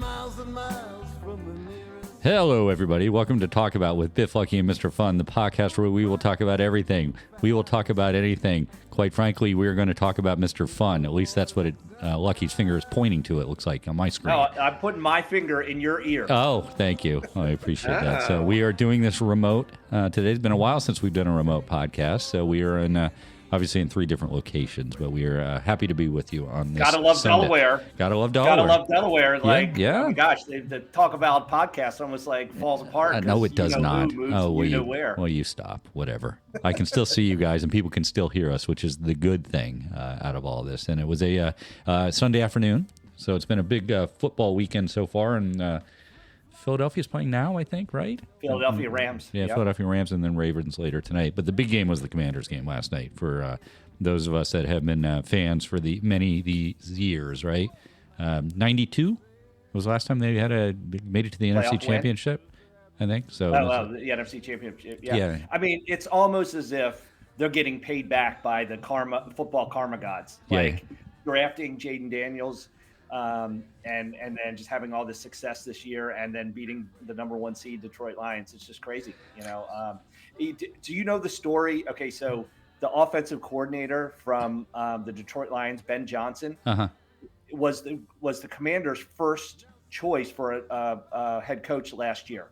miles and miles from the nearest. Hello, everybody. Welcome to Talk About with Biff, Lucky, and Mr. Fun, the podcast where we will talk about everything. We will talk about anything. Quite frankly, we're going to talk about Mr. Fun. At least that's what Lucky's finger is pointing to, it looks like, on my screen. No, I'm putting my finger in your ear. Oh, thank you. I appreciate that. So we are doing this remote. Today's been a while since we've done a remote podcast, so we are in... obviously in 3 different locations, but we are happy to be with you on this Gotta love Sunday. Delaware. Gotta love Delaware. Gotta love Delaware. Like, yeah. oh my gosh, the Talk About podcast almost like falls apart. No, it does not. Where. Well, you stop. Whatever. I can still see you guys, and people can still hear us, which is the good thing out of all this. And it was a Sunday afternoon, so it's been a big football weekend so far, and Philadelphia's playing now, I think, right? Philadelphia Rams. Yeah, yep. Philadelphia Rams and then Ravens later tonight. But the big game was the Commanders game last night for those of us that have been fans for these years, right? 92 was the last time they made it to the NFC Championship, I think. So the NFC Championship, yeah. I mean, it's almost as if they're getting paid back by the football karma gods. Like drafting Jaden Daniels, and then just having all this success this year, and then beating the number 1 seed Detroit Lions. It's just crazy, you know. Do you know the story? Okay, so the offensive coordinator from the Detroit Lions, Ben Johnson, was the Commanders' first choice for a head coach last year,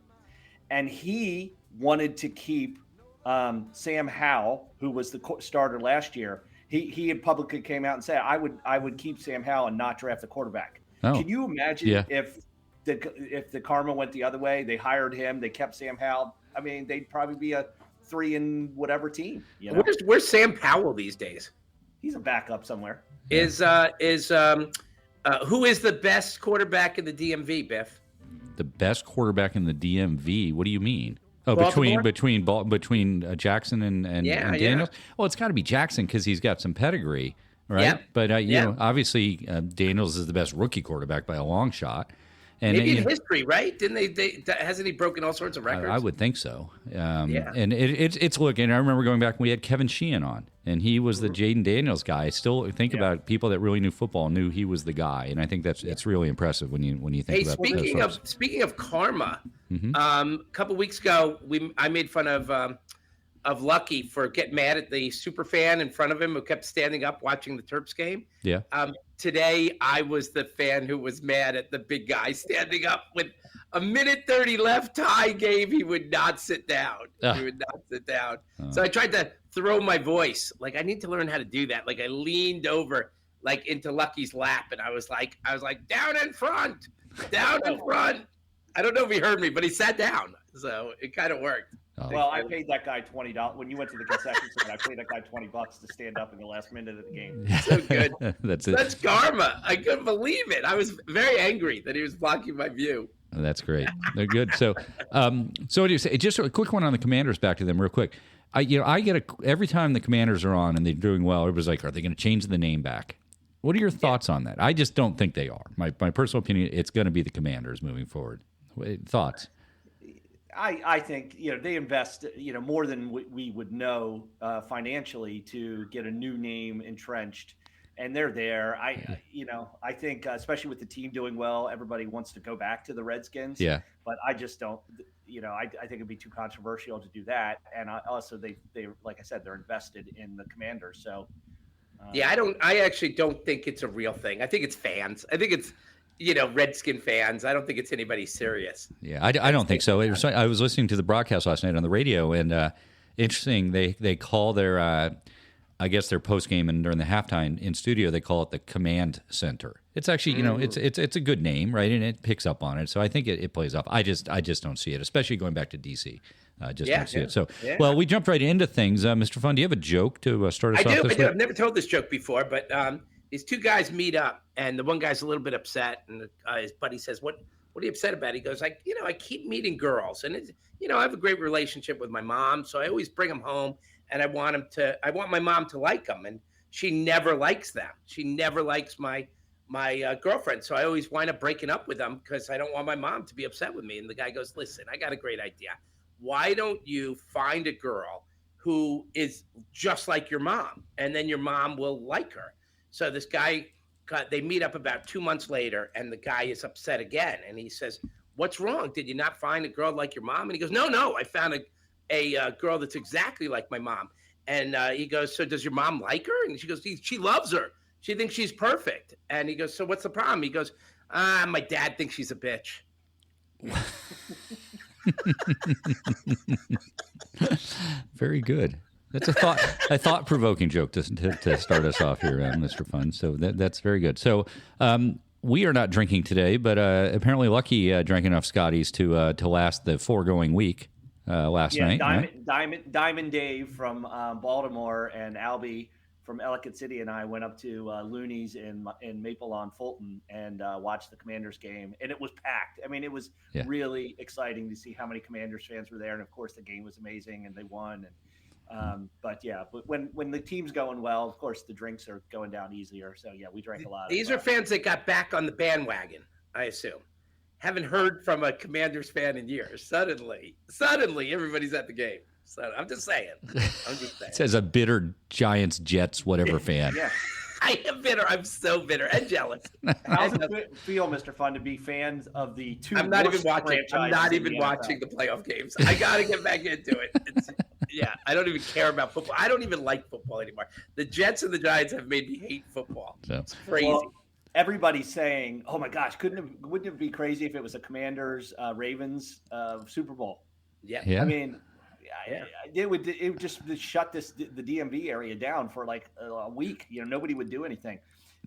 and he wanted to keep Sam Howell, who was the starter last year. He had publicly came out and said, I would keep Sam Howell and not draft the quarterback. Oh. Can you imagine if the karma went the other way? They hired him, they kept Sam Howell. I mean, they'd probably be a 3 and whatever team. You know? Where's Sam Howell these days? He's a backup somewhere. Who is the best quarterback in the DMV, Biff? The best quarterback in the DMV? What do you mean? Oh, between Jackson and Daniels. Yeah. Well, it's got to be Jackson because he's got some pedigree, right? Yeah. But you know, obviously Daniels is the best rookie quarterback by a long shot. And maybe in history, right? Didn't they? Hasn't he broken all sorts of records? I would think so. And it's looking. I remember going back when we had Kevin Sheehan on, and he was the Jaden Daniels guy. I still think about people that really knew football knew he was the guy, and I think it's really impressive when you think about. Hey, speaking of karma, a couple weeks ago I made fun of Lucky for getting mad at the super fan in front of him who kept standing up watching the Terps game. Yeah. Today, I was the fan who was mad at the big guy standing up with a minute 30 left, tie game. He would not sit down. He would not sit down. So I tried to throw my voice. Like, I need to learn how to do that. Like, I leaned over, like, into Lucky's lap, and I was like, down in front. I don't know if he heard me, but he sat down. So it kind of worked. Oh. Well, I paid that guy $20 when you went to the concession stand. I paid that guy $20 to stand up in the last minute of the game. So good. That's karma. I couldn't believe it. I was very angry that he was blocking my view. That's great. They're good. So, what do you say? Just a quick one on the Commanders. Back to them, real quick. I get every time the Commanders are on and they're doing well. Everybody's like, "Are they going to change the name back?" What are your thoughts on that? I just don't think they are. My personal opinion, it's going to be the Commanders moving forward. Thoughts? I think, they invest, more than we would know financially to get a new name entrenched, and they're there. I think especially with the team doing well, everybody wants to go back to the Redskins. Yeah. But I just don't, I think it'd be too controversial to do that. And also they, like I said, they're invested in the Commanders. So. I actually don't think it's a real thing. I think it's fans. I think it's, Redskin fans. I don't think it's anybody serious. Yeah, I don't think so. I was listening to the broadcast last night on the radio, and interesting, they call their, I guess their post game and during the halftime in studio, they call it the Command Center. It's actually, it's a good name, right? And it picks up on it, so I think it plays off. I just don't see it, especially going back to DC. Don't see it. So, well, we jumped right into things. Mr. Fun, do you have a joke to start us off this week? I've never told this joke before, but these 2 guys meet up, and the one guy's a little bit upset, and his buddy says, "What are you upset about?" He goes, "I keep meeting girls, and I have a great relationship with my mom, so I always bring them home, and I want my mom to like them, and she never likes them. She never likes my girlfriend, so I always wind up breaking up with them because I don't want my mom to be upset with me." And the guy goes, "Listen, I got a great idea. Why don't you find a girl who is just like your mom, and then your mom will like her?" So this guy they meet up about 2 months later, and the guy is upset again, and he says, "What's wrong? Did you not find a girl like your mom?" And he goes, "No, I found a girl that's exactly like my mom." And he goes, "So does your mom like her?" And she goes, "She loves her. She thinks she's perfect." And he goes, "So what's the problem?" He goes, "My dad thinks she's a bitch." Very good. That's a thought-provoking joke to start us off here, Mr. Fun. So that's very good. So we are not drinking today, but apparently Lucky drank enough Scotties to last the foregoing week last night. Diamond Dave from Baltimore and Albie from Ellicott City and I went up to Looney's in Maple on Fulton and watched the Commanders game, and it was packed. I mean, it was really exciting to see how many Commanders fans were there, and of course the game was amazing and they won. And but when the team's going well, of course the drinks are going down easier. So we drank a lot. These are fans that got back on the bandwagon, I assume. Haven't heard from a Commanders fan in years. Suddenly, everybody's at the game. So I'm just saying. It says a bitter Giants, Jets, whatever fan. Yeah. I am bitter. I'm so bitter and jealous. How's it feel, Mr. Fun, to be fans of the two? I'm not even watching. I'm not even watching the playoff games. I got to get back into it. I don't even care about football. I don't even like football anymore. The Jets and the Giants have made me hate football. So. It's crazy. Well, everybody's saying, "Oh my gosh, wouldn't it be crazy if it was a Commanders Ravens Super Bowl?" Yeah. I mean. It would just shut the DMV area down for like a week. Nobody would do anything.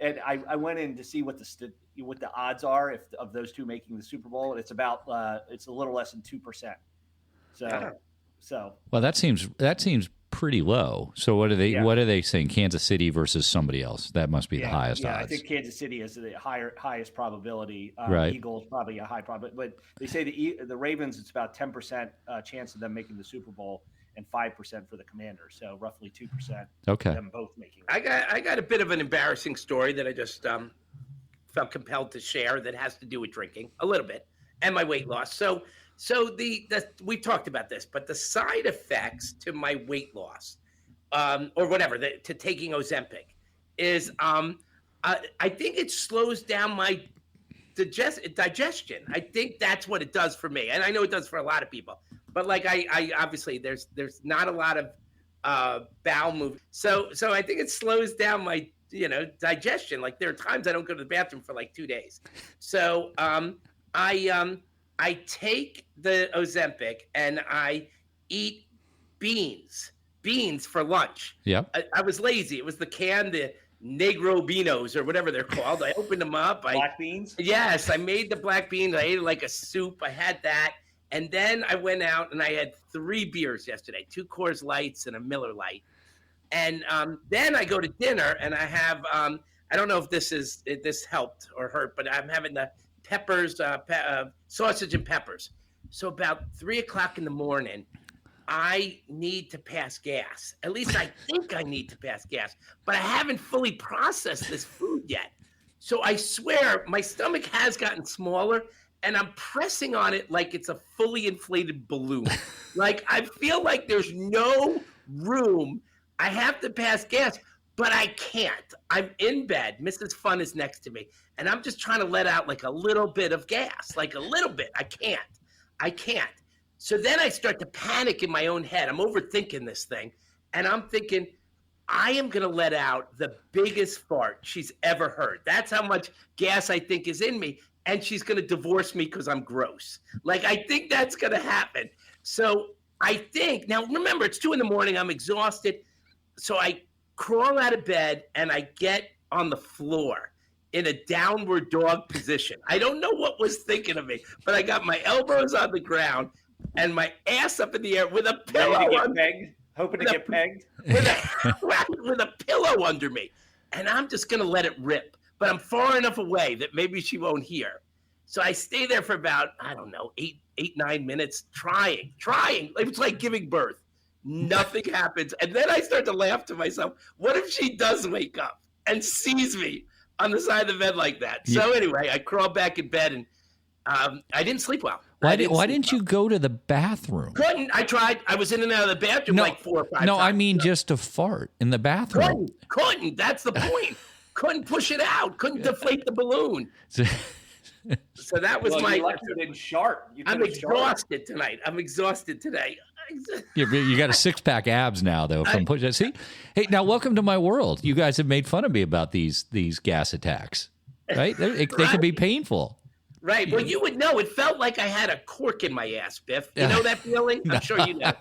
And I went in to see what the odds are of those two making the Super Bowl, and it's a little less than 2%. So well, that seems pretty low. So what are they saying? Kansas City versus somebody else? That must be the highest odds. I think Kansas City is the highest probability. Right. Eagles probably a high probability, but they say the Ravens, it's about 10% chance of them making the Super Bowl and 5% for the Commanders. So roughly 2%. Okay. Them both making. I got a bit of an embarrassing story that I just felt compelled to share that has to do with drinking a little bit and my weight loss. So we talked about this, but the side effects to my weight loss, or whatever, to taking Ozempic, is I think it slows down my digestion. I think that's what it does for me, and I know it does for a lot of people. But like I obviously there's not a lot of bowel movement, so I think it slows down my digestion. Like there are times I don't go to the bathroom for like 2 days. So I take the Ozempic and I eat beans for lunch. Yeah. I was lazy. It was the Negro Beanos or whatever they're called. I opened them up. Black beans? Yes, I made the black beans. I ate it like a soup. I had that. And then I went out and I had 3 beers yesterday, 2 Coors Lights and a Miller Lite. And then I go to dinner and I have, I don't know if this helped or hurt, but I'm having the peppers, sausage and peppers. So about 3:00 in the morning, I need to pass gas. At least I think I need to pass gas, but I haven't fully processed this food yet. So I swear my stomach has gotten smaller and I'm pressing on it like it's a fully inflated balloon. Like I feel like there's no room. I have to pass gas, but I can't. I'm in bed. Mrs. Fun is next to me. And I'm just trying to let out like a little bit of gas, like a little bit. I can't. So then I start to panic in my own head. I'm overthinking this thing. And I'm thinking, I am going to let out the biggest fart she's ever heard. That's how much gas I think is in me. And she's going to divorce me because I'm gross. Like, I think that's going to happen. So I think, now remember, it's 2 a.m. I'm exhausted. So I crawl out of bed and I get on the floor in a downward dog position. I don't know what was thinking of me, but I got my elbows on the ground and my ass up in the air with a pillow. Hoping to get pegged? With a pillow under me. And I'm just going to let it rip. But I'm far enough away that maybe she won't hear. So I stay there for about, 9 minutes, trying. It was like giving birth. Nothing happens. And then I start to laugh to myself. What if she does wake up and sees me on the side of the bed like that? Yeah. So anyway, I crawl back in bed and I didn't sleep well. Why didn't you go to the bathroom? Couldn't. I tried. I was in and out of the bathroom like 4 or 5 times. No, I mean just to fart in the bathroom. Couldn't. That's the point. couldn't push it out, couldn't deflate the balloon. So that was my. I'm exhausted tonight. I'm exhausted today. You got a 6-pack abs now, though, from pushing. See, hey, now welcome to my world. You guys have made fun of me about these gas attacks, right? They can be painful. Right. Well, you would know. It felt like I had a cork in my ass, Biff. You know that feeling? I'm sure you know.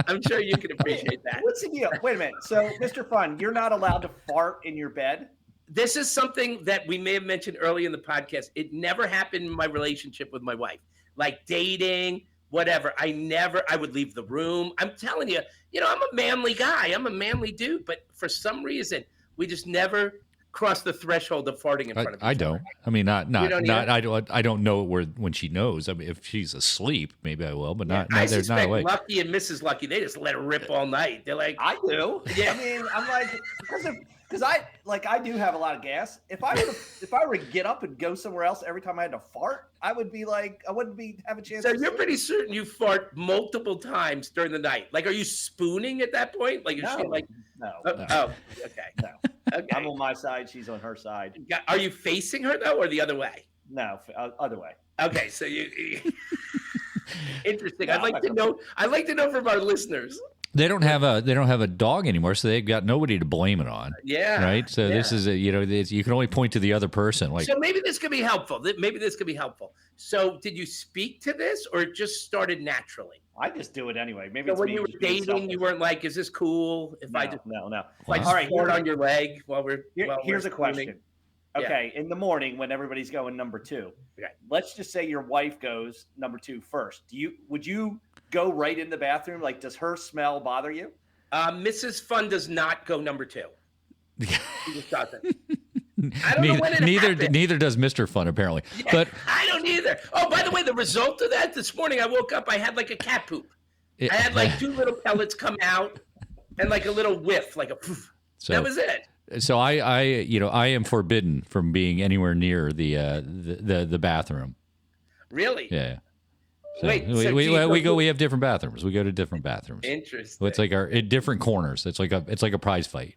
I'm sure you can appreciate that. What's the deal? Wait a minute. So, Mr. Fun, you're not allowed to fart in your bed? This is something that we may have mentioned early in the podcast. It never happened in my relationship with my wife. Like dating, whatever. I would leave the room. I'm telling you, I'm a manly guy. I'm a manly dude. But for some reason, we just never crossed the threshold of farting in front of each other. I don't. I mean, not. I don't know when she knows. I mean, if she's asleep, maybe I will. But not. I there's not a way. Lucky and Mrs. Lucky, they just let it rip all night. They're like, I do. Yeah. I mean, I'm like because I do have a lot of gas. If I were to get up and go somewhere else every time I had to fart, I would be like, I wouldn't have a chance. So you're pretty certain you fart multiple times during the night. Like, are you spooning at that point? Like, no. No. Oh, okay. No. Okay. I'm on my side. She's on her side. Are you facing her though, or the other way? No, other way. Okay, so you. Interesting. No, I'd like to know from our listeners. They don't have a dog anymore, so they've got nobody to blame it on. Yeah. Right. So this is you can only point to the other person. Like, so maybe this could be helpful. So did you speak to this, or it just started naturally? I just do it anyway. Maybe so when you were dating, you weren't like, "Is this cool?" If I just no. Like, all right, fart on your leg while we're. Here's a question. Okay, in the morning when everybody's going number 2, let's just say your wife goes number 2 first. Would you go right in the bathroom? Like, does her smell bother you? Mrs. Fun does not go number 2. She just doesn't. I don't know when it happened. Neither does Mr. Fun, apparently. Yeah, but I don't either. Oh, by the way, the result of that this morning, I woke up, I had like a cat poop. I had like 2 little pellets come out and like a little whiff, like a poof. So, that was it. So I am forbidden from being anywhere near the bathroom. Really? Yeah. So wait, we have different bathrooms. We go to different bathrooms. Interesting. It's like in different corners. It's like a prize fight.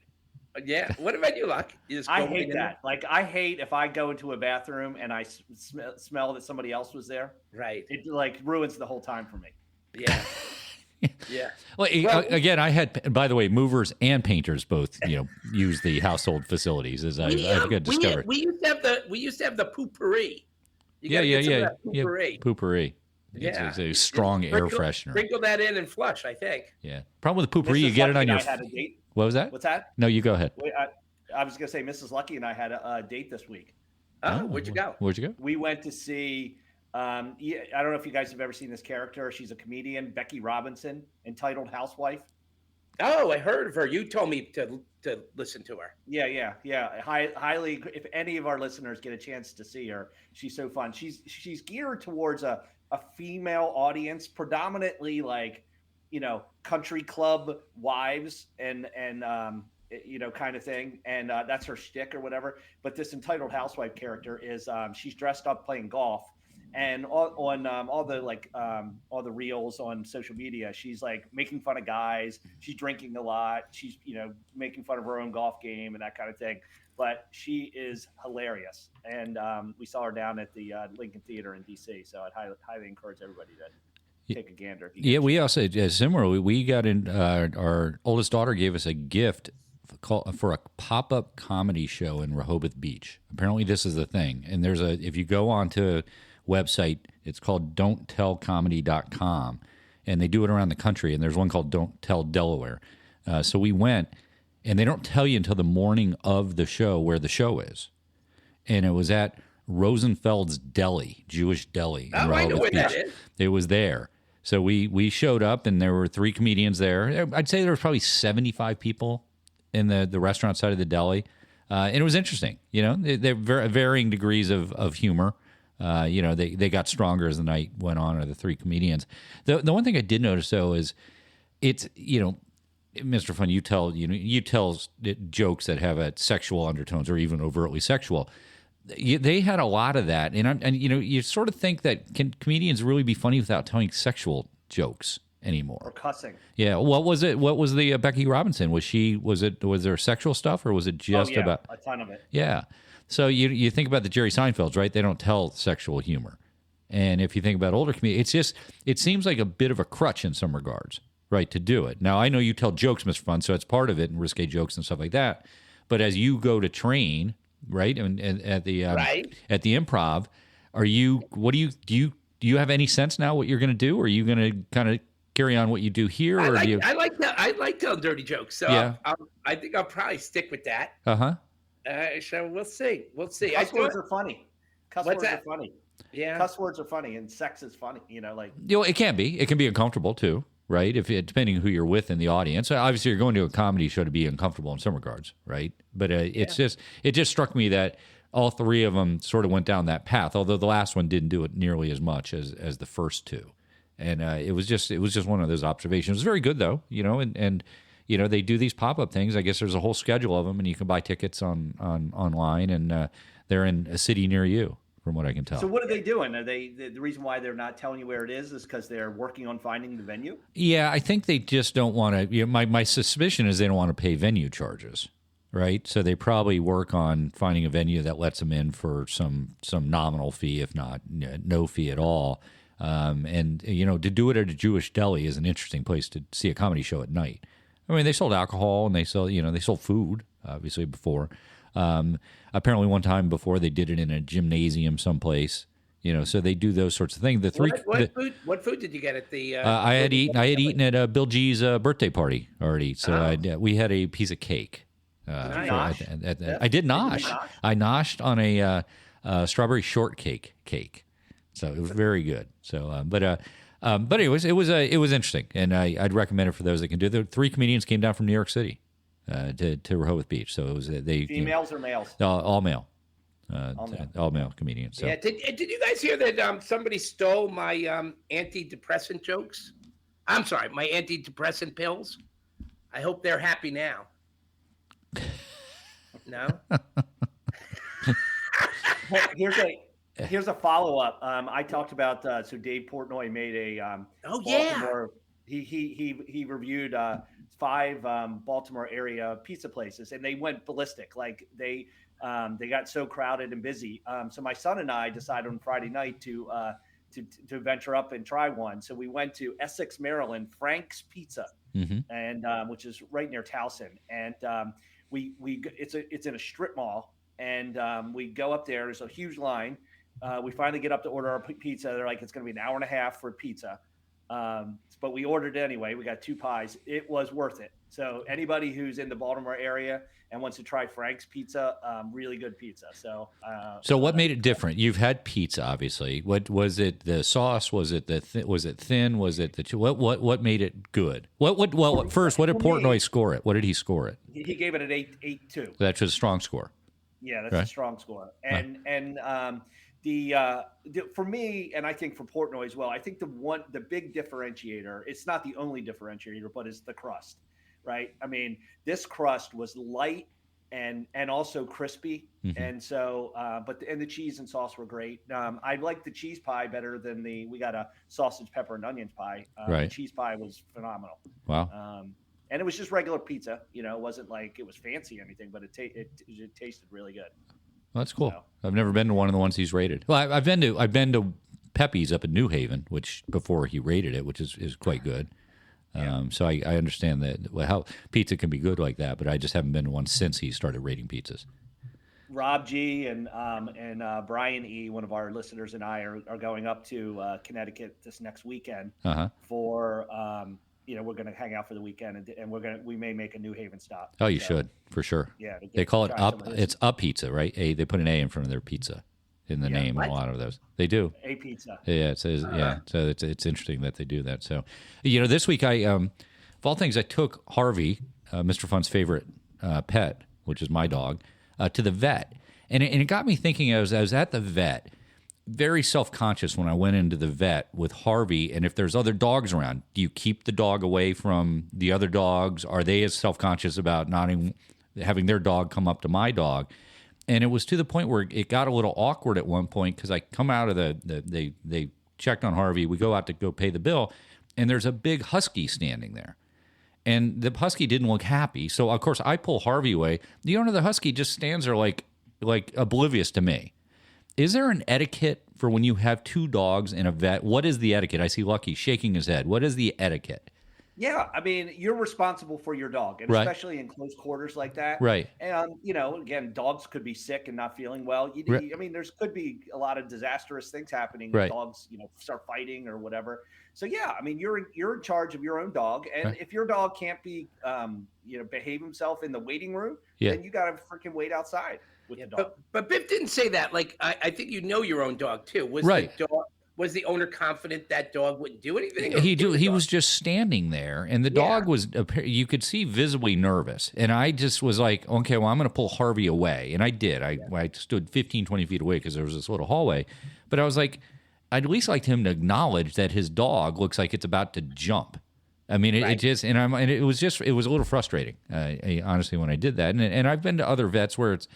Yeah. What about you, Luck? I hate that. Like, I hate if I go into a bathroom and I smell that somebody else was there. Right. It like ruins the whole time for me. Yeah. Yeah. Well, again, I had, by the way, movers and painters both, use the household facilities, as I've discovered. We used to have the poopery. Yeah. Poopery. Yeah. It's a strong air freshener. Sprinkle that in and flush, I think. Yeah. Problem with poopery, you get it on your. What was that? What's that? No, you go ahead. Wait, I was going to say, Mrs. Lucky and I had a date this week. Oh, where'd you go? We went to see. I don't know if you guys have ever seen this character. She's a comedian, Becky Robinson, entitled Housewife. Oh, I heard of her. You told me to listen to her. Yeah. Highly, if any of our listeners get a chance to see her, she's so fun. She's geared towards a female audience, predominantly like, country club wives and kind of thing. And that's her shtick or whatever. But this entitled housewife character is she's dressed up playing golf. And on all the reels on social media, she's like making fun of guys. She's drinking a lot. She's making fun of her own golf game and that kind of thing. But she is hilarious. And we saw her down at the Lincoln Theater in DC. So I'd highly encourage everybody to take a gander. Yeah, we also similarly we got in. Our oldest daughter gave us a gift for a pop-up comedy show in Rehoboth Beach. Apparently, this is the thing. And if you go onto website, it's called don'ttellcomedy.com, and they do it around the country, and there's one called Don't Tell Delaware. So we went, and they don't tell you until the morning of the show where the show is, and it was at Rosenfeld's Deli, Jewish Deli in I know where Beach. that is. It was there. So we showed up, and there were 3 comedians there. I'd say there was probably 75 people in the restaurant side of the deli, and it was interesting. They're varying degrees of humor. They got stronger as the night went on, or the 3 comedians. The one thing I did notice though is it's Mr. Fun, you tell jokes that have a sexual undertones or even overtly sexual. They had a lot of that, and you sort of think that can comedians really be funny without telling sexual jokes? anymore. Or cussing. Yeah. What was it? What was the Becky Robinson? Was there sexual stuff, or was it just about a ton of it? Yeah. So you think about the Jerry Seinfelds, right? They don't tell sexual humor. And if you think about older comedians, it seems like a bit of a crutch in some regards, right, to do it. Now, I know you tell jokes, Mr. Fun, so it's part of it, and risque jokes and stuff like that. But as you go to train, right, and at the improv, do you have any sense now what you're going to do? Or are you going to kind of carry on what you do here? I like telling dirty jokes, so yeah. I think I'll probably stick with that. So we'll see. Cuss words are funny. Cuss words are funny. Yeah, cuss words are funny, and sex is funny. It can be. It can be uncomfortable too, right? Depending who you're with in the audience. Obviously, you're going to a comedy show to be uncomfortable in some regards, right? But it just struck me that all three of them sort of went down that path. Although the last one didn't do it nearly as much as the first two, and it was just one of those observations. It was very good though, and they do these pop-up things. I guess there's a whole schedule of them, and you can buy tickets online, and they're in a city near you, from what I can tell. So what are they doing? Are they the reason why they're not telling you where it is because they're working on finding the venue? Yeah, I think they just don't want to. My suspicion is they don't want to pay venue charges, right? So they probably work on finding a venue that lets them in for some nominal fee, if not no fee at all. And to do it at a Jewish deli is an interesting place to see a comedy show at night. I mean, they sold alcohol and they sold food, obviously, before. Apparently one time before they did it in a gymnasium someplace, so they do those sorts of things. What food did you get at the, I had eaten at Bill G's birthday party already. So we had a piece of cake. Nice. I did nosh. I noshed on a strawberry shortcake cake. So it was very good. So, but anyways, it was interesting. And I'd recommend it for those that can do it. The three comedians came down from New York City. To Rehoboth Beach, so it was females or males? All male, all male comedians. So. Yeah, did you guys hear that somebody stole my antidepressant jokes? I'm sorry, my antidepressant pills. I hope they're happy now. No. Here's a follow up. I talked about so Dave Portnoy made a Baltimore. He reviewed 5 Baltimore area pizza places, and they went ballistic. Like they got so crowded and busy. So my son and I decided on Friday night to venture up and try one. So we went to Essex, Maryland, Frank's Pizza, and which is right near Towson. And it's in a strip mall, and we go up there. There's a huge line. We finally get up to order our pizza. They're like, it's going to be an hour and a half for pizza. But we ordered it anyway. We got 2 pies. It was worth it. So anybody who's in the Baltimore area and wants to try Frank's Pizza, really good pizza. So what made it different? You've had pizza, obviously. What was it? The sauce? Was it was it thin? Was it what made it good? First, what did Portnoy score it? What did he score it? He gave it an 8.2. That's a strong score. Yeah, that's a strong score. And for me, and I think for Portnoy as well, I think the big differentiator, it's not the only differentiator, but it's the crust, right? I mean, this crust was light and also crispy. And so, and the cheese and sauce were great. I liked the cheese pie better than we got a sausage, pepper, and onions pie. The cheese pie was phenomenal. Wow. And it was just regular pizza, it wasn't like it was fancy or anything, but it tasted really good. Well, that's cool. So, I've never been to one of the ones he's rated. Well, I've been to Pepe's up in New Haven, which before he rated it, which is quite good. So I understand that how pizza can be good like that, but I just haven't been to one since he started rating pizzas. Rob G and Brian E, one of our listeners, and I are going up to Connecticut this next weekend for. We're going to hang out for the weekend, and we may make a New Haven stop. Oh, you should for sure. Yeah, they call it up. It's a pizza, right? They put an A in front of their pizza in the name. In a lot of those, they do a pizza. Yeah, it says So it's interesting that they do that. So, this week of all things, I took Harvey, Mr. Fun's favorite pet, which is my dog, to the vet, and it got me thinking. I was at the vet. Very self-conscious when I went into the vet with Harvey, and if there's other dogs around, do you keep the dog away from the other dogs? Are they as self-conscious about not having their dog come up to my dog? And it was to the point where it got a little awkward at one point because I come out of they checked on Harvey, we go out to go pay the bill, and there's a big husky standing there. And the husky didn't look happy. So, of course, I pull Harvey away. The owner of the husky just stands there like oblivious to me. Is there an etiquette for when you have two dogs in a vet? What is the etiquette? I see Lucky shaking his head. What is the etiquette? Yeah, I mean, you're responsible for your dog, and especially in close quarters like that. Right. And, again, dogs could be sick and not feeling well. I mean, there's could be a lot of disastrous things happening. Right. Dogs, start fighting or whatever. So, yeah, I mean, you're in charge of your own dog. And if your dog can't be, behave himself in the waiting room, then you got to freaking wait outside with the dog. But Biff didn't say that. Like, I think your own dog, too. Was the owner confident that dog wouldn't do anything? He was just standing there, and the dog was, you could see, visibly nervous. And I just was like, okay, well, I'm going to pull Harvey away. And I did. I stood 15, 20 feet away because there was this little hallway. But I was like, I'd at least like him to acknowledge that his dog looks like it's about to jump. I mean, it was a little frustrating, honestly, when I did that. And I've been to other vets where it's,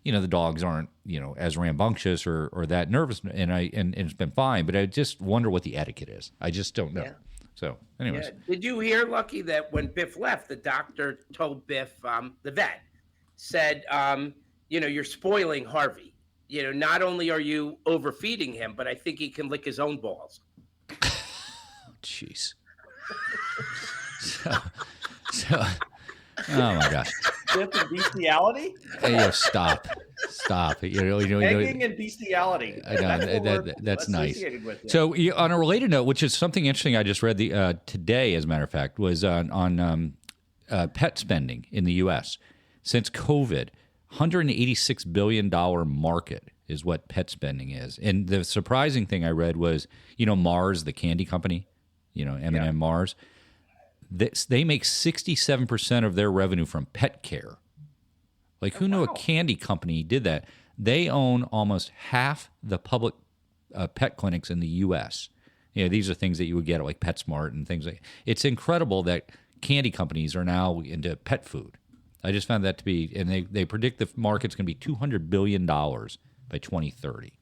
the dogs aren't, as rambunctious or that nervous, and it's been fine. But I just wonder what the etiquette is. I just don't know. Yeah. So, anyways, did you hear, Lucky, that when Biff left, the doctor told Biff, the vet, said, you're spoiling Harvey. Not only are you overfeeding him, but I think he can lick his own balls. Jeez. So, oh my gosh. Biff and bestiality? Hey, stop. Egging and bestiality. I know, that's nice. So, on a related note, which is something interesting I just read today, as a matter of fact, was on pet spending in the U.S. Since COVID, $186 billion market is what pet spending is. And the surprising thing I read was, Mars, the candy company, M&M Mars, they make 67% of their revenue from pet care. Like, who knew a candy company did that? They own almost half the public pet clinics in the U.S. These are things that you would get at like PetSmart and things like. It's incredible that candy companies are now into pet food. I just found that to be, and they predict the market's going to be $200 billion by 2030,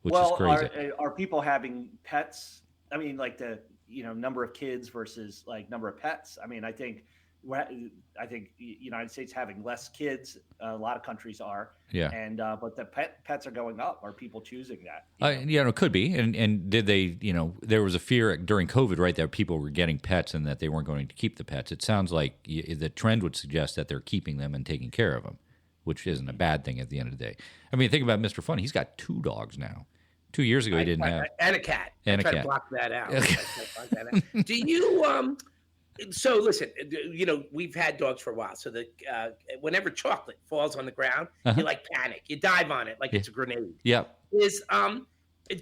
which is crazy. Are people having pets? I mean, like the number of kids versus like number of pets. I mean, I think United States having less kids. A lot of countries are. Yeah. And but the pets are going up. Are people choosing that? It could be. And did they? There was a fear during COVID, right, that people were getting pets and that they weren't going to keep the pets. It sounds like the trend would suggest that they're keeping them and taking care of them, which isn't a bad thing at the end of the day. I mean, think about Mr. Funny. He's got 2 dogs now. 2 years ago, he didn't have. And a cat. And I try a cat. To block that out. Do you So listen, we've had dogs for a while. So whenever chocolate falls on the ground, you panic. You dive on it like it's a grenade. Yep.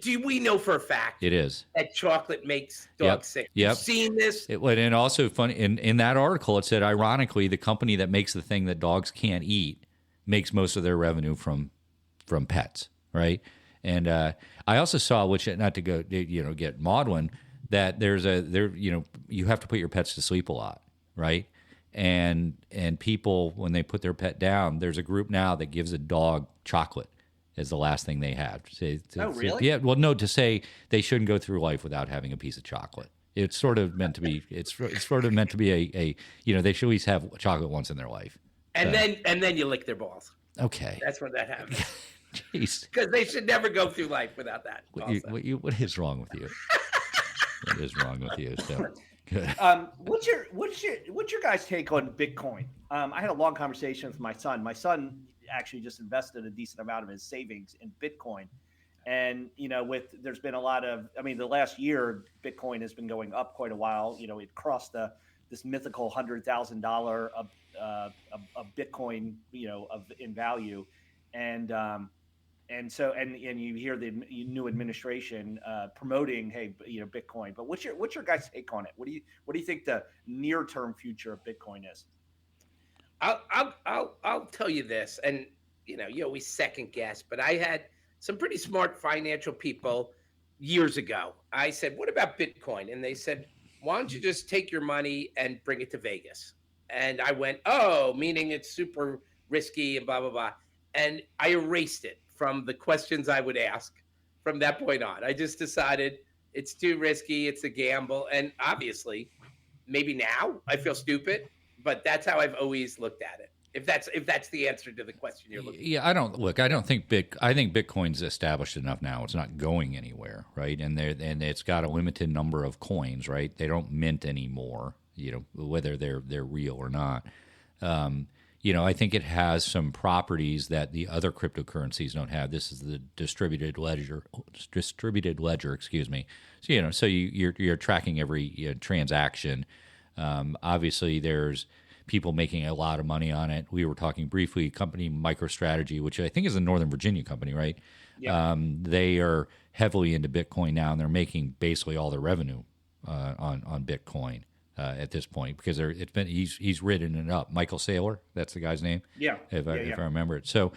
Do we know for a fact it is that chocolate makes dogs sick? Yep. You've seen this? And also funny in that article, it said ironically the company that makes the thing that dogs can't eat makes most of their revenue from pets, right? And I also saw, which not to go get maudlin, that you have to put your pets to sleep a lot, right? And people, when they put their pet down, there's a group now that gives a dog chocolate as the last thing they have. Really? Yeah. Well, no, to say they shouldn't go through life without having a piece of chocolate. It's sort of meant to be. It's sort of meant to be a they should at least have chocolate once in their life. And then you lick their balls. Okay. That's when that happens. Jeez. Because they should never go through life without that. What is wrong with you? What is wrong with you? So, good. What's your guys' take on Bitcoin? I had a long conversation with my son. My son actually just invested a decent amount of his savings in Bitcoin, and there's been a lot of. I mean, the last year Bitcoin has been going up quite a while. It crossed this mythical $100,000 of Bitcoin, in value, and so you hear the new administration promoting, hey, Bitcoin. But what's your guys' take on it? What do you think the near term future of Bitcoin is? I'll tell you this, and you always second guess, but I had some pretty smart financial people years ago. I said, "What about Bitcoin?" And they said, "Why don't you just take your money and bring it to Vegas?" And I went, "Oh, meaning it's super risky and blah blah blah," and I erased it from the questions I would ask from that point on. I just decided It's too risky. It's a gamble. And obviously, maybe now I feel stupid, but that's how I've always looked at it. If that's the answer to the question you're looking for. Yeah, I don't think I think Bitcoin's established enough now. It's not going anywhere, right? And it's got a limited number of coins, right? They don't mint anymore, whether they're real or not. I think it has some properties that the other cryptocurrencies don't have. This is the distributed ledger, excuse me. So you're tracking every transaction. Obviously, there's people making a lot of money on it. We were talking briefly, company MicroStrategy, which I think is a Northern Virginia company, right? Yeah. They are heavily into Bitcoin now, and they're making basically all their revenue on Bitcoin at this point because he's ridden it up. Michael Saylor, that's the guy's name. Yeah. If I remember it. So,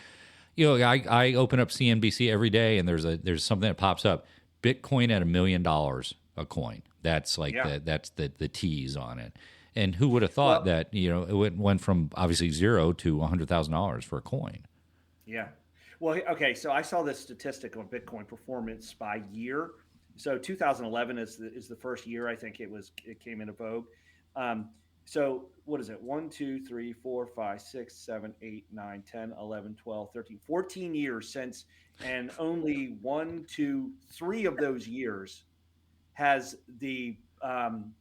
I open up CNBC every day, and there's something that pops up. Bitcoin at $1 million a coin. That's like that's the tease on it. And who would have thought that it went from obviously $0 to $100,000 for a coin? Yeah. Well, okay. So I saw this statistic on Bitcoin performance by year. So 2011 is the first year I think it came into vogue. So what is it? 1, 2, 3, 4, 5, 6, 7, 8, 9, 10, 11, 12, 13, 14 years since, and only 1, 2, 3 of those years has the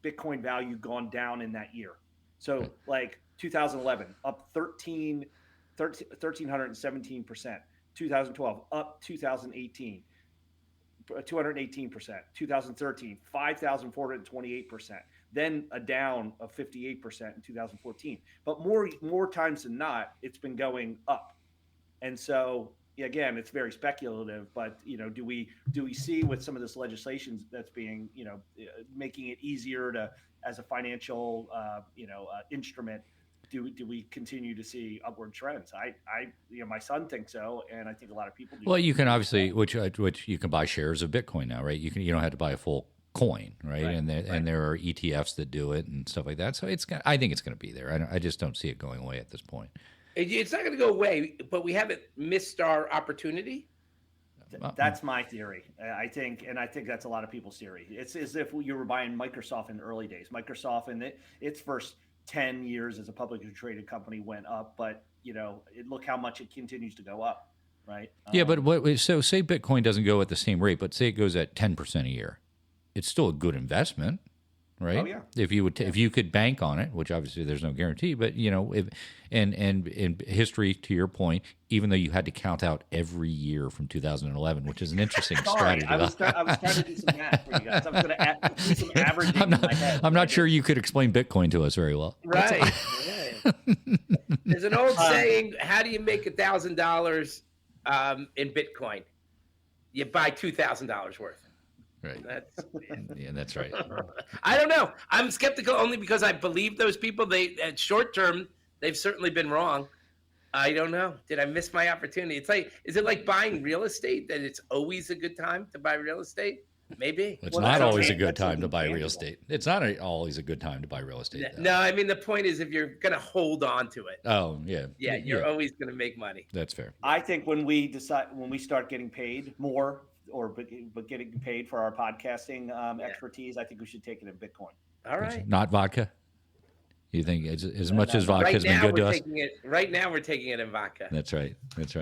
Bitcoin value gone down in that year. So like 2011 up 1,317%, 2012 up 218%, 2013 5,428%, then a down of 58% in 2014. But more times than not, it's been going up. And so again, it's very speculative, but do we see with some of this legislation that's being making it easier to as a financial instrument, do we continue to see upward trends? I my son thinks so, and I think a lot of people do. Well, you can obviously which you can buy shares of Bitcoin now, right? You don't have to buy a full coin, right? And there are ETFs that do it and stuff like that. So I think it's going to be there. I just don't see it going away at this point. It's not going to go away, but we haven't missed our opportunity. That's my theory. I think that's a lot of people's theory. It's as if you were buying Microsoft in the early days. Microsoft in its first 10 years as a publicly traded company went up, but look how much it continues to go up, right? Yeah, but so say Bitcoin doesn't go at the same rate, but say it goes at 10% a year. It's still a good investment. Right. Oh, yeah. If you could bank on it, which obviously there's no guarantee, but if and in history, to your point, even though you had to count out every year from 2011, which is an interesting strategy. I was trying to do some math for you guys. I was going to do some averaging in my head. I'm not sure you could explain Bitcoin to us very well. Right. There's an old saying: "How do you make $1,000 in Bitcoin? You buy $2,000 worth." Right. That's right. I don't know. I'm skeptical only because I believe those people. They at short term, they've certainly been wrong. I don't know. Did I miss my opportunity? It's like, is it like buying real estate that it's always a good time to buy real estate? Maybe. It's not always a good time to buy real estate. It's not always a good time to buy real estate. No, I mean, the point is if you're going to hold on to it. Oh, yeah. Yeah, you're always going to make money. That's fair. I think when we start getting paid more, but getting paid for our podcasting expertise, I think we should take it in Bitcoin. All right. Not vodka? You think as much as vodka has been good to us? Right now, we're taking it in vodka. That's right.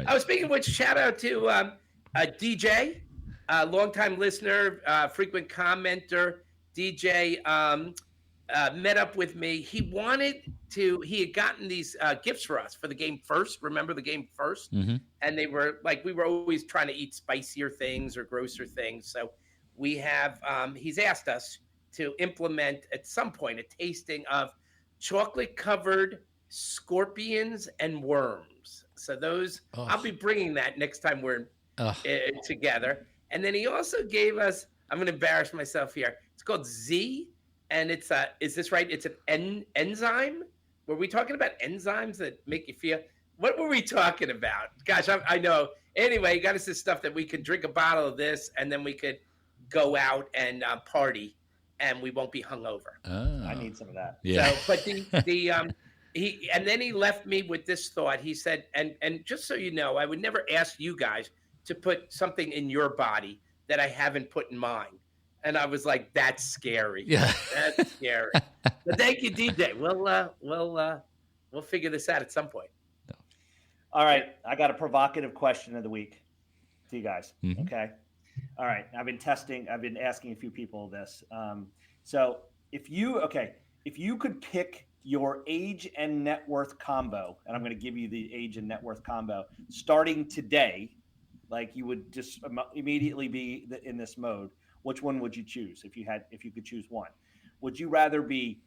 Oh, speaking of which, shout out to DJ, longtime listener, frequent commenter. DJ met up with me. He had gotten these gifts for us for the game First. Remember the game First? Mm-hmm. And they were like, we were always trying to eat spicier things or grosser things. So we have, he's asked us to implement at some point a tasting of chocolate covered scorpions and worms. So those, I'll be bringing that next time we're together. And then he also gave us, I'm going to embarrass myself here. It's called Z. And it's is this right? It's an enzyme. Were we talking about enzymes that make you feel? What were we talking about? Gosh, I know. Anyway, he got us this stuff that we could drink a bottle of this, and then we could go out and party, and we won't be hungover. I need some of that. Yeah. So, but he left me with this thought. He said, and just so you know, I would never ask you guys to put something in your body that I haven't put in mine. And I was like, that's scary. Yeah. That's scary. But thank you, DJ. We'll figure this out at some point. All right. I got a provocative question of the week to you guys. Mm-hmm. Okay. All right. I've been asking a few people this. So if you could pick your age and net worth combo, and I'm going to give you the age and net worth combo starting today, like you would just immediately be in this mode, which one would you choose if you could choose one? Would you rather be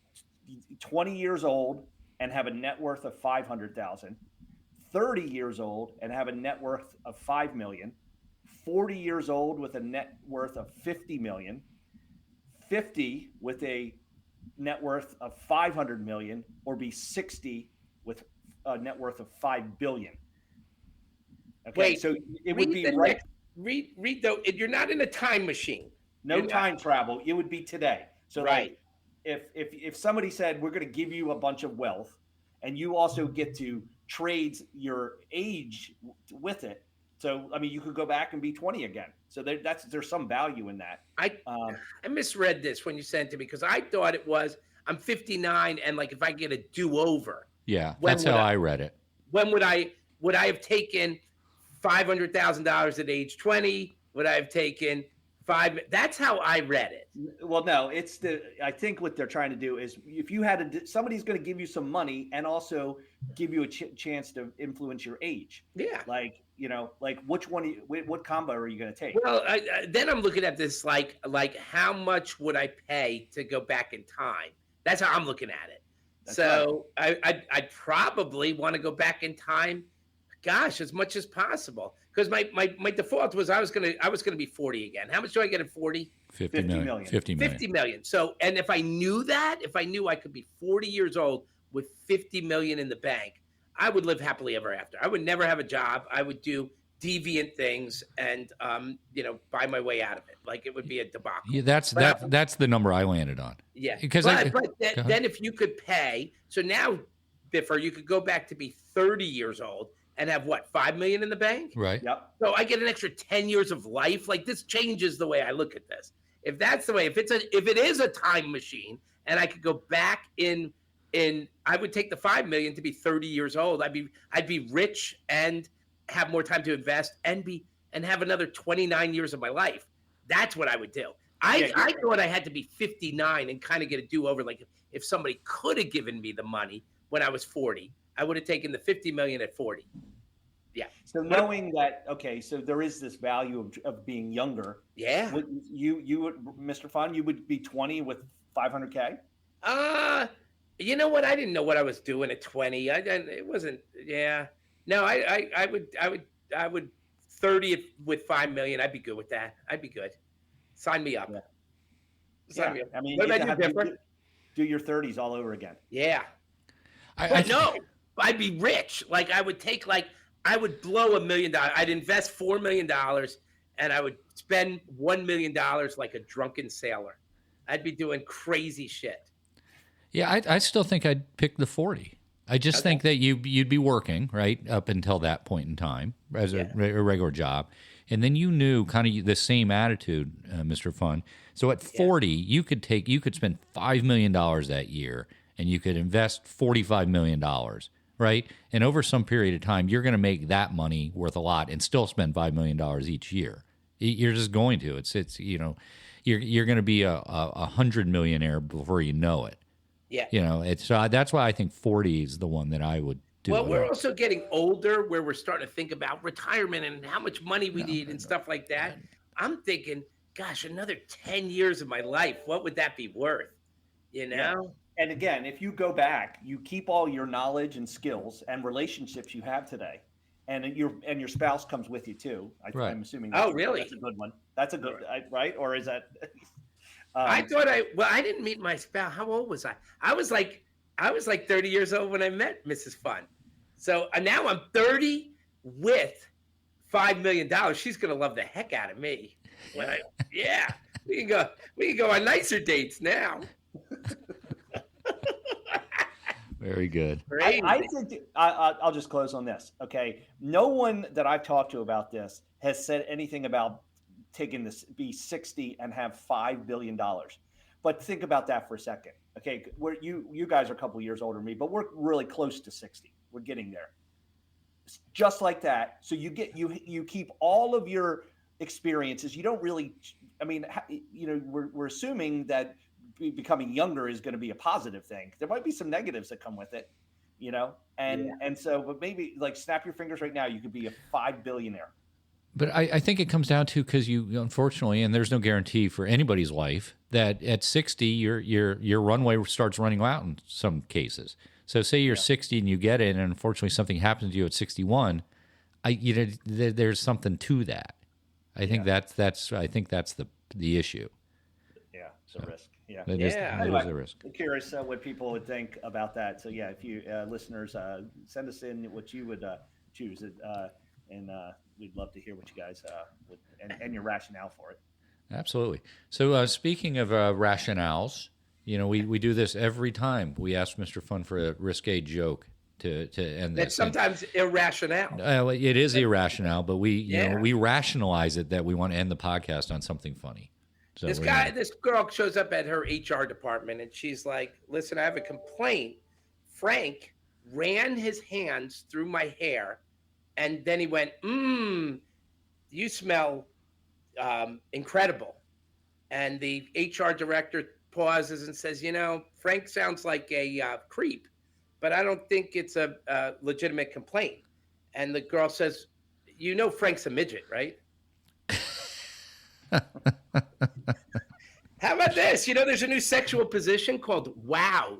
20 years old and have a net worth of 500,000, 30 years old and have a net worth of 5 million, 40 years old with a net worth of 50 million, 50 with a net worth of 500 million, or be 60 with a net worth of 5 billion? Okay, wait, so it would be right. Read though. You're not in a time machine. No time travel. It would be today. So right. Like, if somebody said we're going to give you a bunch of wealth, and you also get to trade your age with it. So I mean, you could go back and be 20 again. So there's some value in that. I misread this when you sent it to me because I thought it was I'm 59 and like if I get a do-over. Yeah, that's how I read it. When would I have taken $500,000 at age 20? Would I have taken five? That's how I read it. Well, no, I think what they're trying to do is if you somebody's going to give you some money and also give you a chance to influence your age. Yeah. Like, like what combo are you going to take? Well, then I'm looking at this like how much would I pay to go back in time? That's how I'm looking at it. That's right. I'd probably want to go back in time. Gosh, as much as possible, because my default was I was gonna be 40 again. How much do I get at 40? 50 million. 50 million. So, and if I knew I could be 40 years old with 50 million in the bank, I would live happily ever after. I would never have a job. I would do deviant things and buy my way out of it. Like it would be a debacle. Yeah, that's the number I landed on. Yeah, because then if you could pay, so now, Biffer, you could go back to be 30 years old. And have what, 5 million in the bank? Right. Yep. So I get an extra 10 years of life. Like this changes the way I look at this. If that's the way, if it is a time machine and I could go back in, I would take the 5 million to be 30 years old. I'd be rich and have more time to invest and have another 29 years of my life. That's what I would do. I thought I had to be 59 and kind of get a do-over. Like if somebody could have given me the money when I was 40, I would have taken the 50 million at 40. Yeah. So knowing that, okay, so there is this value of being younger. Yeah. You would, Mr. Fun, you would be 20 with 500K? You know what? I didn't know what I was doing at 20. It wasn't. Yeah. No, I would 30 with 5 million. I'd be good with that. I'd be good. Sign me up. Yeah. Sign me up. I mean, what about you, Biffer? Do your 30s all over again. Yeah. No. I'd be rich. Like I would blow $1 million. I'd invest $4 million and I would spend $1 million like a drunken sailor. I'd be doing crazy shit. Yeah, I still think I'd pick the 40. I just think that you'd be working, right, up until that point in time as a regular job. And then you knew kind of the same attitude, Mr. Fun. So at 40, you could spend $5 million that year and you could invest $45 million. Right? And over some period of time, you're going to make that money worth a lot and still spend $5 million each year. You're just going to. You're going to be a 100 millionaire before you know it. Yeah. So that's why I think 40 is the one that I would do. Well, we're also getting older where we're starting to think about retirement and how much money we need and stuff like that. I'm thinking, gosh, another 10 years of my life, what would that be worth? Yeah. And again, if you go back, you keep all your knowledge and skills and relationships you have today, and your spouse comes with you too. I'm assuming. Really? That's a good one. That's a good right? Or is that? I didn't meet my spouse. How old was I? I was like 30 years old when I met Mrs. Fun. So now I'm 30 with $5 million. She's gonna love the heck out of me. We can go on nicer dates now. Very good. I think I'll just close on this. Okay. No one that I've talked to about this has said anything about be 60 and have $5 billion. But think about that for a second. Okay, you guys are a couple years older than me, but we're really close to 60. We're getting there. Just like that. So you keep all of your experiences. You don't really, I mean, we're assuming that becoming younger is going to be a positive thing. There might be some negatives that come with it, and so, but maybe like snap your fingers right now, you could be a $5 billionaire. But I think it comes down to, because you unfortunately, and there's no guarantee for anybody's life, that at 60 your runway starts running out in some cases. So say you're 60 and you get it, and unfortunately something happens to you at 61. There's something to that. I think that's the issue. Yeah, it's a risk. Yeah, it is a risk. I'm curious what people would think about that. So yeah, if you listeners send us in what you would choose, and we'd love to hear what you guys would and your rationale for it. Absolutely. So speaking of rationales, we do this every time. We ask Mr. Fun for a risque joke to end this. That's sometimes irrational. It is irrational, but we rationalize it that we want to end the podcast on something funny. So this girl shows up at her HR department and she's like, "Listen, I have a complaint. Frank ran his hands through my hair, and then he went, you smell incredible." And the HR director pauses and says, "Frank sounds like a creep, but I don't think it's a legitimate complaint." And the girl says, "Frank's a midget, right?" How about this? There's a new sexual position called WOW,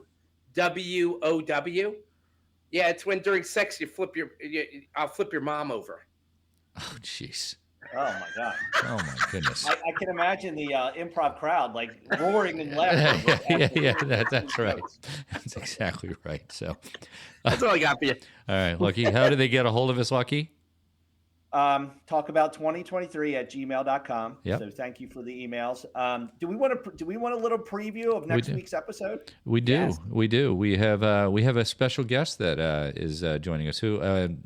WOW. Yeah, it's when during sex I'll flip your mom over. Oh, jeez. Oh my God. Oh my goodness. I can imagine the improv crowd like roaring and laughing. yeah, that's right. That's exactly right. So that's all I got for you. All right, Lucky. How do they get a hold of us, Lucky? Talk about 2023 at gmail.com. Yep. So thank you for the emails. Do we want a little preview of next week's episode? We do. Yes. We do. We have a special guest that is joining us. Who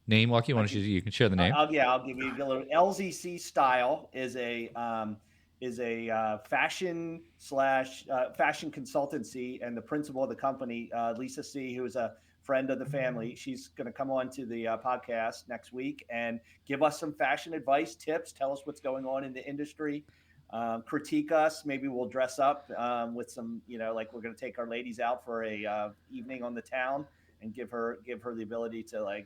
name, Lucky? Why don't you can share the name? I'll give you a little. LZC Style is a fashion consultancy, and the principal of the company, Lisa C., who is a friend of the family. She's going to come on to the podcast next week and give us some fashion advice, tips, tell us what's going on in the industry, critique us. Maybe we'll dress up with some, like we're going to take our ladies out for a evening on the town and give her the ability to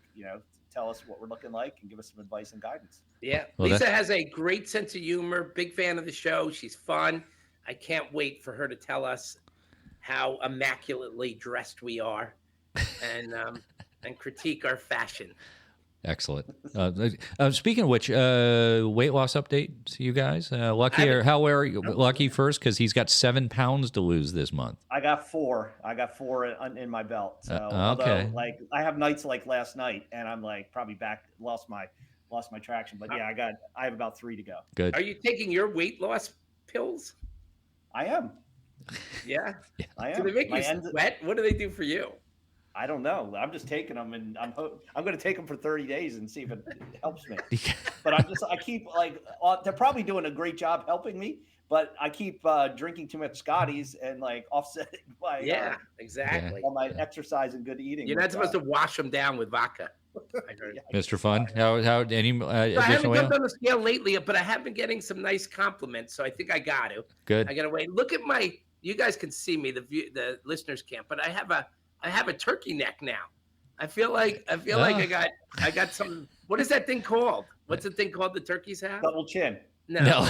tell us what we're looking like and give us some advice and guidance. Yeah. Well, Lisa has a great sense of humor, big fan of the show. She's fun. I can't wait for her to tell us how immaculately dressed we are. And critique our fashion. Excellent. Speaking of which, weight loss update, you guys. Lucky, how are you? Lucky first, because he's got 7 pounds to lose this month. I got 4. In my belt. So okay. Although, I have nights like last night, and I'm probably back, lost my traction. But yeah, I have about 3 to go. Good. Are you taking your weight loss pills? I am. Yeah. I am. Do they make you sweat? What do they do for you? I don't know. I'm just taking them, and I'm going to take them for 30 days and see if it helps me. But I keep they're probably doing a great job helping me, but I keep drinking too much Scotties and offsetting my exactly all my exercise and good eating. You're not supposed to wash them down with vodka. Mr. Fun, how any I haven't jumped on the scale lately, but I have been getting some nice compliments, so I think I got to. Good. I got to wait. Look at you guys can see me, the listeners can't, but I have a turkey neck now. I feel like I got some. What is that thing called? What's the thing called the turkeys have? Double chin. No.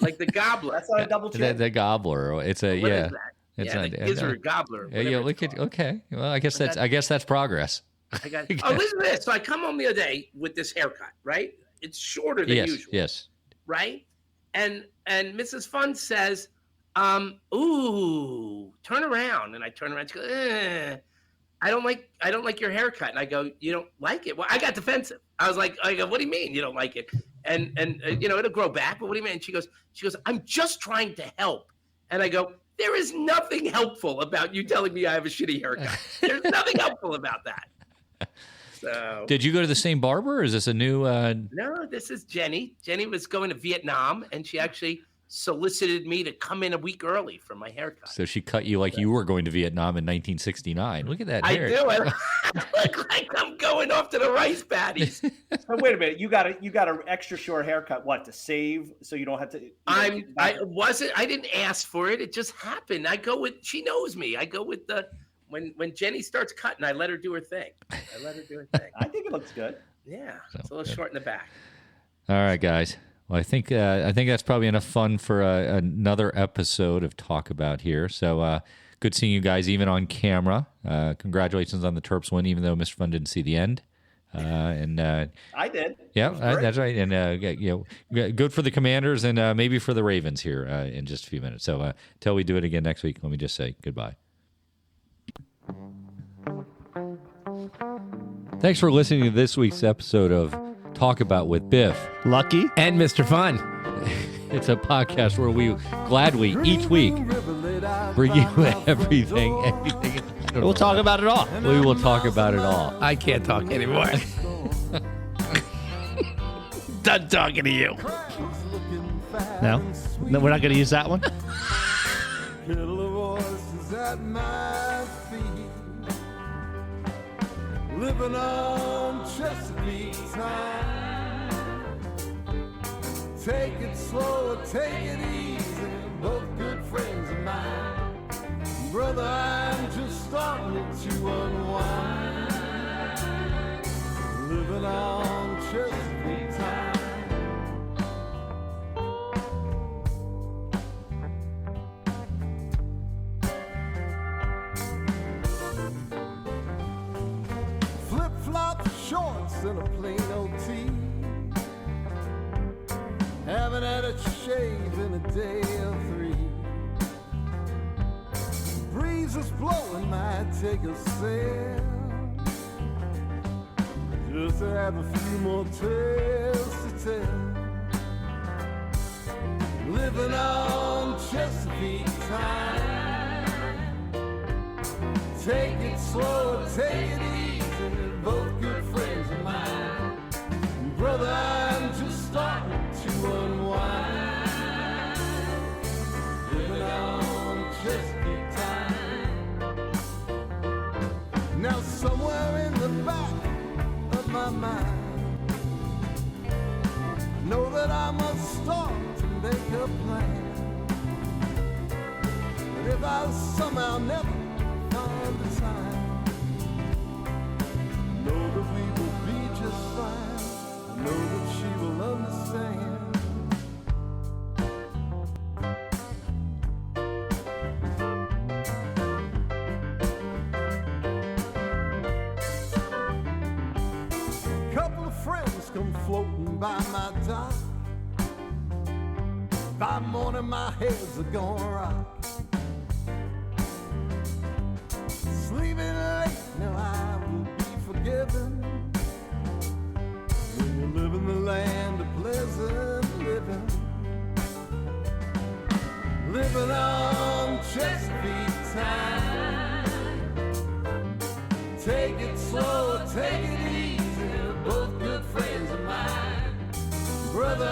like the gobbler. That's not a double chin. The gobbler. It's a what is that? It's the gizzard gobbler. Yeah, look at okay. Well, I guess that's progress. Listen to this. So I come home the other day with this haircut, right? It's shorter than usual. Yes. Right? And Mrs. Fun says, ooh, turn around. And I turn around. She goes, I don't like your haircut. And I go, you don't like it? Well, I got defensive. I go, what do you mean you don't like it? And it'll grow back, but what do you mean? And she goes, I'm just trying to help. And I go, there is nothing helpful about you telling me I have a shitty haircut. There's nothing helpful about that. So Did you go to the same barber, or is this a new? No, this is Jenny. Jenny was going to Vietnam, and she actually solicited me to come in a week early for my haircut. So she cut you like you were going to Vietnam in 1969. Look at that hair. I do. I look like I'm going off to the rice paddies. So wait a minute. You got an extra short haircut. What, to save so you don't have to? I didn't ask for it. It just happened. I go with. She knows me. I go with the when Jenny starts cutting. I let her do her thing. I think it looks good. Yeah, it's a little short in the back. All right, guys. Well, I think that's probably enough fun for another episode of Talk About here. So good seeing you guys, even on camera. Congratulations on the Terps win, even though Mr. Fun didn't see the end. I did. Yeah, that's right. And good for the Commanders and maybe for the Ravens here in just a few minutes. So until we do it again next week, let me just say goodbye. Thanks for listening to this week's episode of Talk About with Biff, Lucky, and Mr. Fun. It's a podcast where we gladly each week bring you everything. We'll talk about it all. We will talk about it all. I can't talk anymore. Done talking to you. No, we're not going to use that one. Living on Chesapeake time. Take it slow, take it easy. Both good friends of mine. Brother, I'm just starting to unwind. Living on Chesapeake time. Flip-flop shorts and a plain old tee. Haven't had a shave in a day or 3. Breeze is blowing, might take a sail. Just to have a few more tales to tell. Living on Chesapeake time. Take it slow, take it easy. Both good friends of mine. Brother, I'm just starting to unwind. Living on Chesapeake time. Now somewhere in the back of my mind, I know that I must start to make a plan. But if I somehow never find the time, know that we will be just fine. Know that she will understand. Couple of friends come floating by my dock. By morning my heads are gonna rock. Sleeping late, now I will be forgiven. When you live in the land of pleasant living. Living on Chesapeake time. Take it slow, take it easy. Both good friends of mine. Brother,